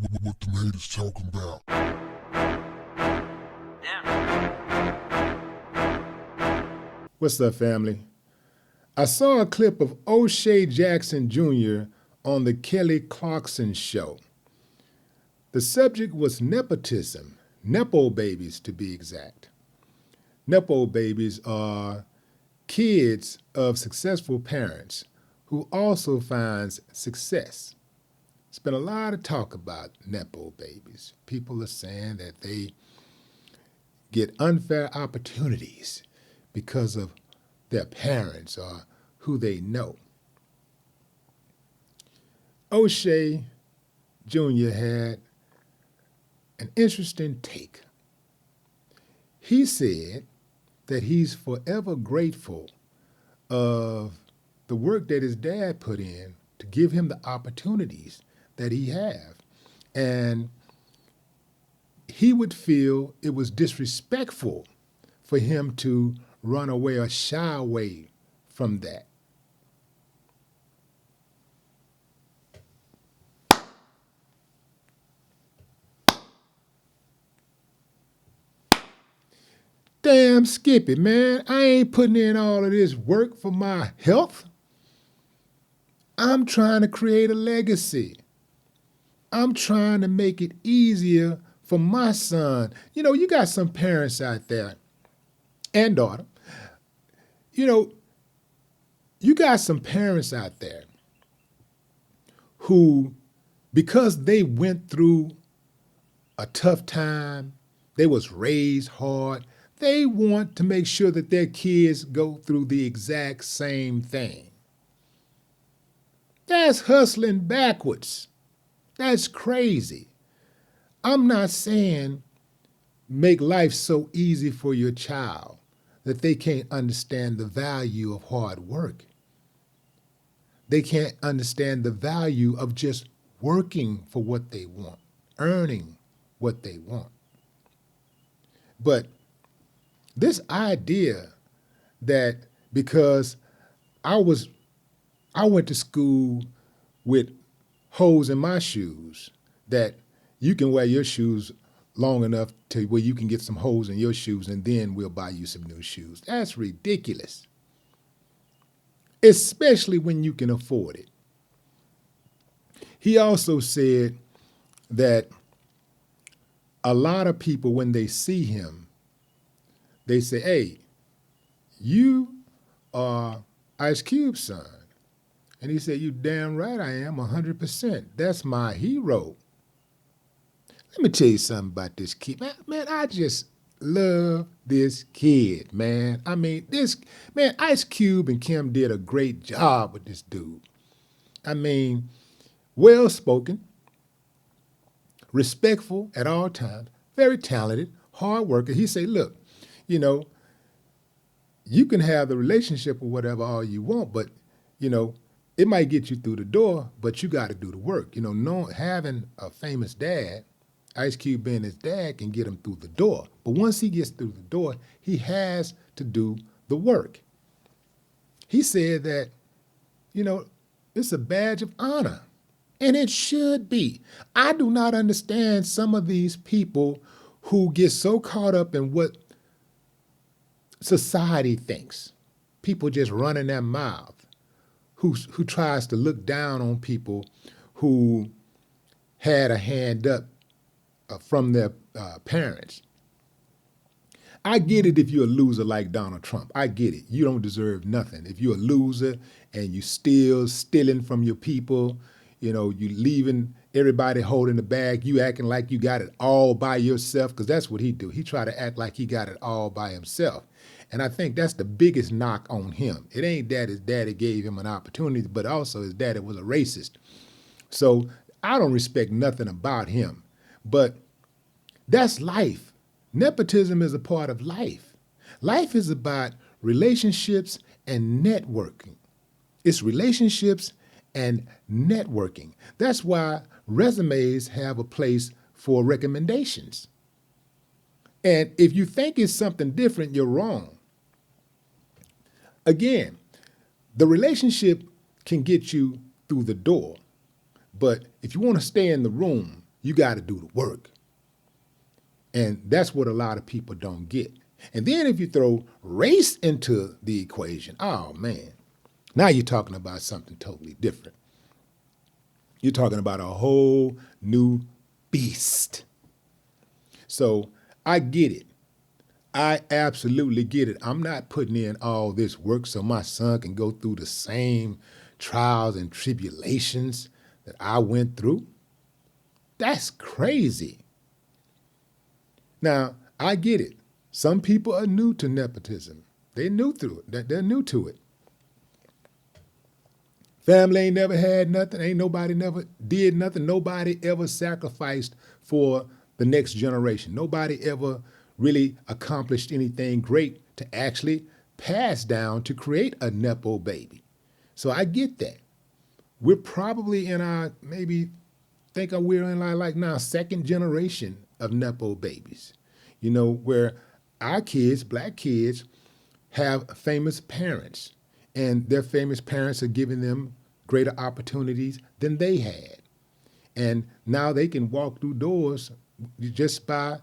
What the haters talking about? What's up, family? I saw a clip of O'Shea Jackson Jr. on the Kelly Clarkson show. The subject was nepotism, Nepo babies to be exact. Nepo babies are kids of successful parents who also finds success. There's been a lot of talk about Nepo babies. People are saying that they get unfair opportunities because of their parents or who they know. O'Shea Jr. had an interesting take. He said that he's forever grateful of the work that his dad put in to give him the opportunities that he have. And he would feel it was disrespectful for him to run away or shy away from that. Damn Skippy, man, I ain't putting in all of this work for my health. I'm trying to create a legacy. I'm trying to make it easier for my son. You know, you got some parents out there and daughter. You know, you got some parents out there who, because they went through a tough time, they was raised hard, they want to make sure that their kids go through the exact same thing. That's hustling backwards. That's crazy. I'm not saying make life so easy for your child that they can't understand the value of hard work. They can't understand the value of just working for what they want, earning what they want. But this idea that because I went to school with holes in my shoes, that you can wear your shoes long enough to where you can get some holes in your shoes and then we'll buy you some new shoes. That's ridiculous. Especially when you can afford it. He also said that a lot of people, when they see him, they say, hey, you are Ice Cube's son. And he said, you damn right I am, 100%. That's my hero. Let me tell you something about this kid. Man, I just love this kid, man. I mean, Ice Cube and Kim did a great job with this dude. I mean, well-spoken, respectful at all times, very talented, hard worker. He said, look, you know, you can have the relationship or whatever all you want, but, you know, it might get you through the door, but you got to do the work. You know, having a famous dad, Ice Cube being his dad, can get him through the door. But once he gets through the door, he has to do the work. He said that, you know, it's a badge of honor, and it should be. I do not understand some of these people who get so caught up in what society thinks. People just running their mouth. Who tries to look down on people who had a hand up from their parents. I get it if you're a loser like Donald Trump. I get it. You don't deserve nothing. If you're a loser and you stealing from your people, you know, you leaving everybody holding the bag, you acting like you got it all by yourself, because that's what he do. He try to act like he got it all by himself. And I think that's the biggest knock on him. It ain't that his daddy gave him an opportunity, but also his daddy was a racist. So I don't respect nothing about him. But that's life. Nepotism is a part of life. Life is about relationships and networking. It's relationships and networking. That's why resumes have a place for recommendations. And if you think it's something different, you're wrong. Again, the relationship can get you through the door, but if you want to stay in the room, You got to do the work. And that's what a lot of people don't get. And then if you throw race into the equation, oh man, now you're talking about something totally different. You're talking about a whole new beast. So I get it. I absolutely get it. I'm not putting in all this work so my son can go through the same trials and tribulations that I went through. That's crazy. Now, I get it. Some people are new to nepotism. They're new to it. They're new to it. Family ain't never had nothing. Ain't nobody never did nothing. Nobody ever sacrificed for the next generation. Nobody ever really accomplished anything great to actually pass down to create a nepo baby. So I get that. We're probably in our, maybe think we're in like now second generation of nepo babies, you know, where our kids, black kids, have famous parents, and their famous parents are giving them greater opportunities than they had. And now they can walk through doors just by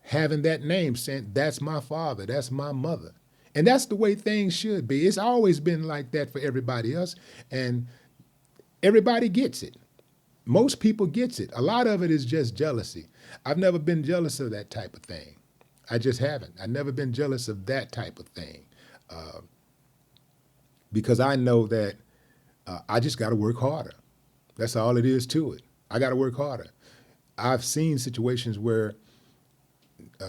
having that name, saying, that's my father, that's my mother. And that's the way things should be. It's always been like that for everybody else, and everybody gets it. Most people gets it. A lot of it is just jealousy. I've never been jealous of that type of thing. I just haven't. I've never been jealous of that type of thing because I know that I just got to work harder. That's all it is to it. I got to work harder. I've seen situations where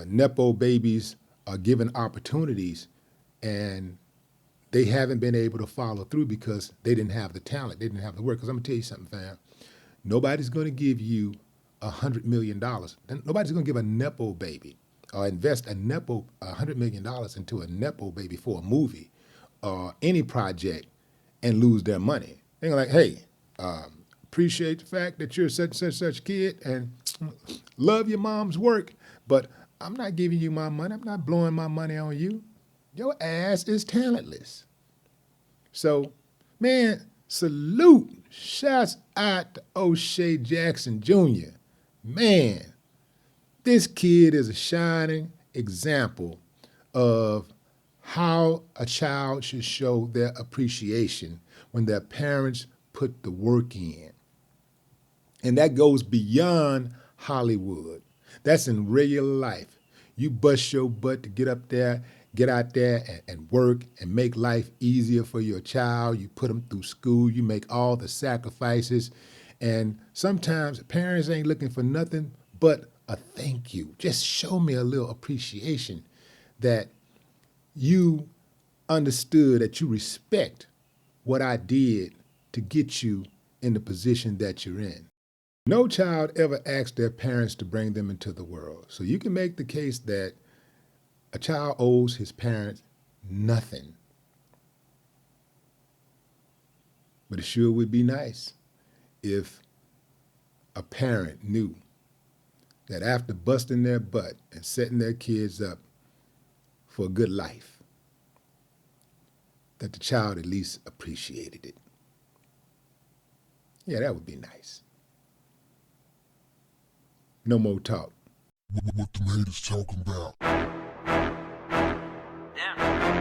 nepo babies are given opportunities and they haven't been able to follow through because they didn't have the talent, they didn't have the work. Because I'm going to tell you something, fam. Nobody's going to give you $100 million. Nobody's going to give a nepo baby or invest $100 million into a nepo baby for a movie or any project and lose their money. They're like, hey, appreciate the fact that you're such kid and love your mom's work, but I'm not giving you my money. I'm not blowing my money on you. Your ass is talentless. So, man, salute. Shouts out to O'Shea Jackson Jr. Man, this kid is a shining example of how a child should show their appreciation when their parents put the work in. And that goes beyond Hollywood. That's in regular life. You bust your butt to get out there and work and make life easier for your child. You put them through school. You make all the sacrifices. And sometimes parents ain't looking for nothing but a thank you. Just show me a little appreciation that you understood, that you respect what I did to get you in the position that you're in. No child ever asked their parents to bring them into the world. So you can make the case that a child owes his parents nothing. But it sure would be nice if a parent knew that after busting their butt and setting their kids up for a good life, that the child at least appreciated it. Yeah, that would be nice. No more talk. What the haters talking about? Damn.